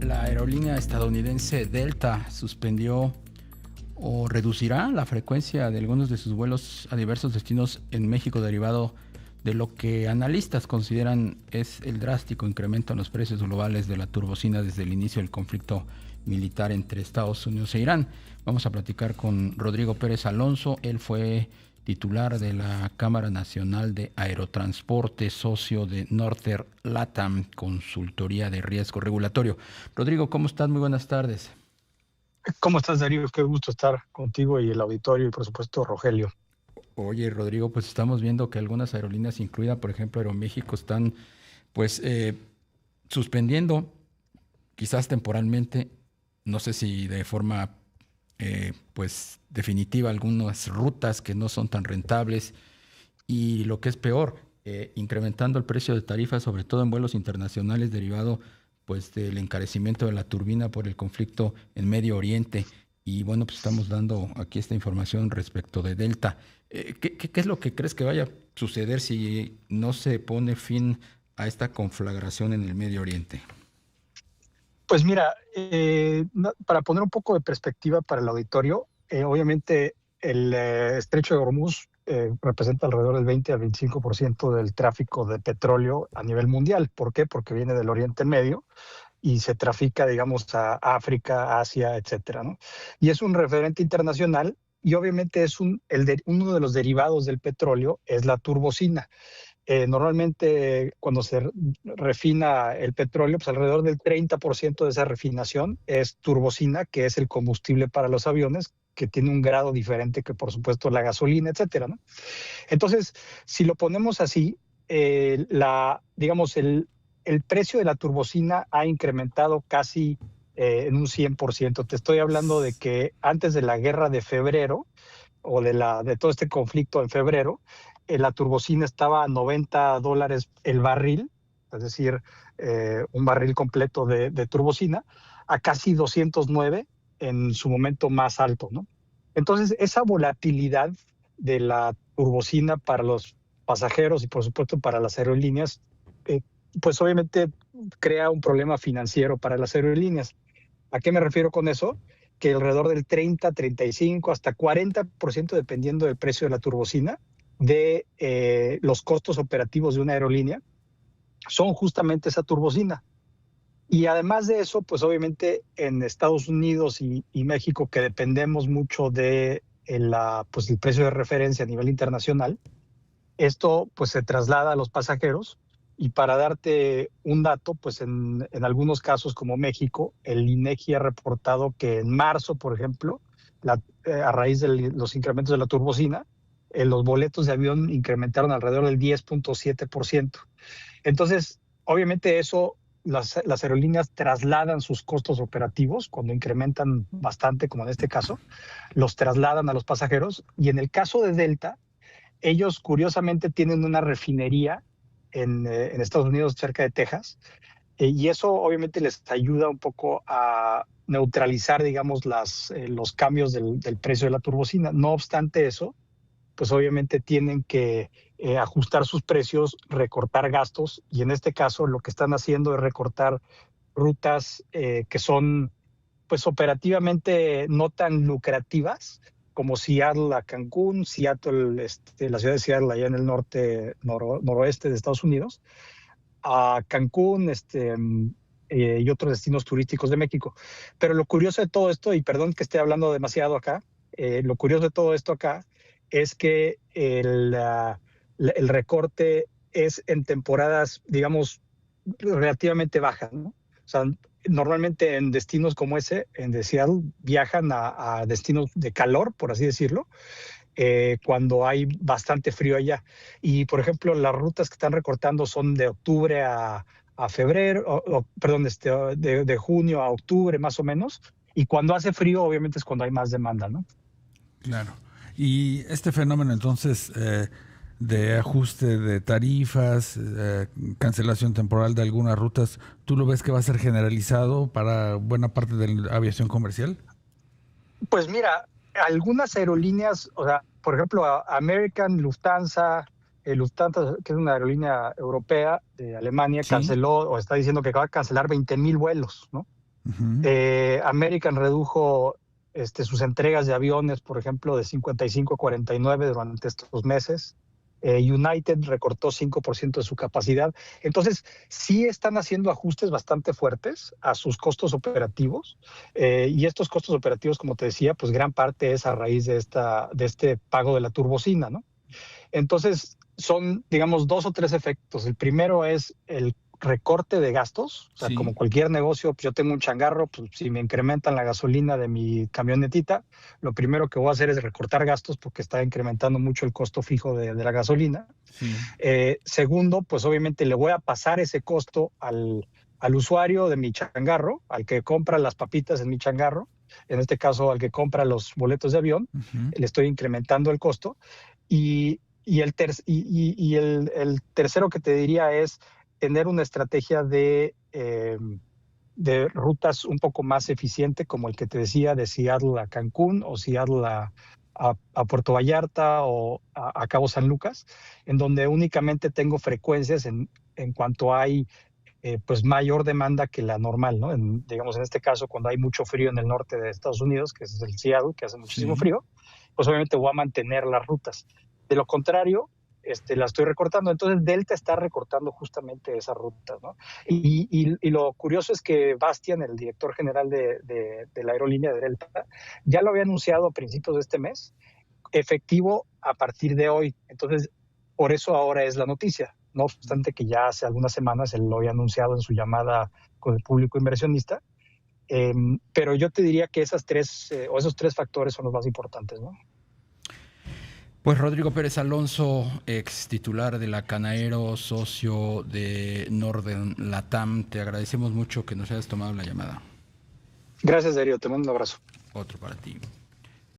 La aerolínea estadounidense Delta suspendió o reducirá la frecuencia de algunos de sus vuelos a diversos destinos en México derivado de lo que analistas consideran es el drástico incremento en los precios globales de la turbocina desde el inicio del conflicto militar entre Estados Unidos e Irán. Vamos a platicar con Rodrigo Pérez Alonso. Él fue titular de la Cámara Nacional de Aerotransporte, socio de Norther LATAM, consultoría de riesgo regulatorio. Rodrigo, ¿cómo estás? Muy buenas tardes. ¿Cómo estás, Darío? Qué gusto estar contigo y el auditorio y, por supuesto, Rogelio. Oye, Rodrigo, pues estamos viendo que algunas aerolíneas, incluida por ejemplo Aeroméxico, están pues suspendiendo, quizás temporalmente, no sé si de forma pues definitiva, algunas rutas que no son tan rentables y lo que es peor, incrementando el precio de tarifas, sobre todo en vuelos internacionales derivado pues del encarecimiento de la turbina por el conflicto en Medio Oriente. Y bueno, pues estamos dando aquí esta información respecto de Delta. ¿Qué es lo que crees que vaya a suceder si no se pone fin a esta conflagración en el Medio Oriente? Pues mira, para poner un poco de perspectiva para el auditorio, obviamente el Estrecho de Hormuz representa alrededor del 20 al 25% del tráfico de petróleo a nivel mundial. ¿Por qué? Porque viene del Oriente Medio y se trafica, digamos, a África, Asia, etcétera, ¿no? Y es un referente internacional y obviamente es uno de los derivados del petróleo es la turbocina. Normalmente cuando se refina el petróleo, pues alrededor del 30% de esa refinación es turbocina, que es el combustible para los aviones, que tiene un grado diferente que, por supuesto, la gasolina, etcétera, ¿no? Entonces, si lo ponemos así, digamos, el precio de la turbocina ha incrementado casi en un 100%. Te estoy hablando de que antes de la guerra de febrero o de todo este conflicto en febrero, la turbocina estaba a $90 el barril, es decir, un barril completo de turbocina, a casi 209 en su momento más alto, ¿no? Entonces, esa volatilidad de la turbocina para los pasajeros y, por supuesto, para las aerolíneas, pues obviamente crea un problema financiero para las aerolíneas. ¿A qué me refiero con eso? Que alrededor del 30, 35, hasta 40%, dependiendo del precio de la turbocina, de los costos operativos de una aerolínea, son justamente esa turbocina. Y además de eso, pues obviamente en Estados Unidos y México, que dependemos mucho de pues el precio de referencia a nivel internacional, esto pues se traslada a los pasajeros. Y para darte un dato, pues en algunos casos como México, el INEGI ha reportado que en marzo, por ejemplo, a raíz de los incrementos de la turbocina, los boletos de avión incrementaron alrededor del 10.7%. Entonces, obviamente eso, las aerolíneas trasladan sus costos operativos cuando incrementan bastante, como en este caso, los trasladan a los pasajeros. Y en el caso de Delta, ellos curiosamente tienen una refinería en Estados Unidos, cerca de Texas, y eso obviamente les ayuda un poco a neutralizar, digamos, los cambios del precio de la turbocina. No obstante eso, pues obviamente tienen que ajustar sus precios, recortar gastos, y en este caso lo que están haciendo es recortar rutas que son pues operativamente no tan lucrativas, como Seattle a Cancún, Seattle, la ciudad de Seattle allá en el noroeste de Estados Unidos, a Cancún, y otros destinos turísticos de México. Pero lo curioso de todo esto, y perdón que esté hablando demasiado acá, lo curioso de todo esto acá es que el recorte es en temporadas, digamos, relativamente bajas, ¿no? O sea, normalmente en destinos como ese, en de Seattle, viajan a destinos de calor, por así decirlo, cuando hay bastante frío allá. Y, por ejemplo, las rutas que están recortando son de octubre a febrero, perdón, de junio a octubre más o menos. Y cuando hace frío, obviamente es cuando hay más demanda, ¿no? Claro. Y este fenómeno entonces de ajuste de tarifas, cancelación temporal de algunas rutas, ¿tú lo ves que va a ser generalizado para buena parte de la aviación comercial? Pues mira, algunas aerolíneas, o sea, por ejemplo, American, Lufthansa, Lufthansa, que es una aerolínea europea de Alemania, Sí. canceló o está diciendo que va a cancelar 20,000 vuelos, ¿no? American redujo sus entregas de aviones, por ejemplo, de 55 a 49 durante estos meses. United recortó 5% de su capacidad. Entonces, sí están haciendo ajustes bastante fuertes a sus costos operativos. Y estos costos operativos, como te decía, pues gran parte es a raíz de este pago de la turbocina, ¿no? Entonces, son, digamos, 2 o 3 efectos. El primero es el recorte de gastos. O sea, Sí. como cualquier negocio, pues yo tengo un changarro, pues si me incrementan la gasolina de mi camionetita, lo primero que voy a hacer es recortar gastos porque está incrementando mucho el costo fijo de la gasolina. Sí. Segundo, pues obviamente le voy a pasar ese costo al usuario de mi changarro, al que compra las papitas en mi changarro, en este caso al que compra los boletos de avión, le estoy incrementando el costo. Y el tercero que te diría es tener una estrategia de rutas un poco más eficiente, como el que te decía, de Seattle a Cancún o Seattle a Puerto Vallarta o a Cabo San Lucas, en donde únicamente tengo frecuencias en cuanto hay pues mayor demanda que la normal, ¿no? Digamos, en este caso, cuando hay mucho frío en el norte de Estados Unidos, que es el Seattle, que hace muchísimo frío, pues obviamente voy a mantener las rutas. De lo contrario, la estoy recortando. Entonces, Delta está recortando justamente esas rutas, ¿no? Y lo curioso es que Bastian, el director general de la aerolínea de Delta, ya lo había anunciado a principios de este mes, efectivo a partir de hoy. Entonces, por eso ahora es la noticia. No obstante que ya hace algunas semanas él lo había anunciado en su llamada con el público inversionista. Pero yo te diría que esos tres factores son los más importantes, ¿no? Pues Rodrigo Pérez Alonso, ex titular de la Canaero, socio de Northern Latam, te agradecemos mucho que nos hayas tomado la llamada. Gracias, Darío. Te mando un abrazo. Otro para ti.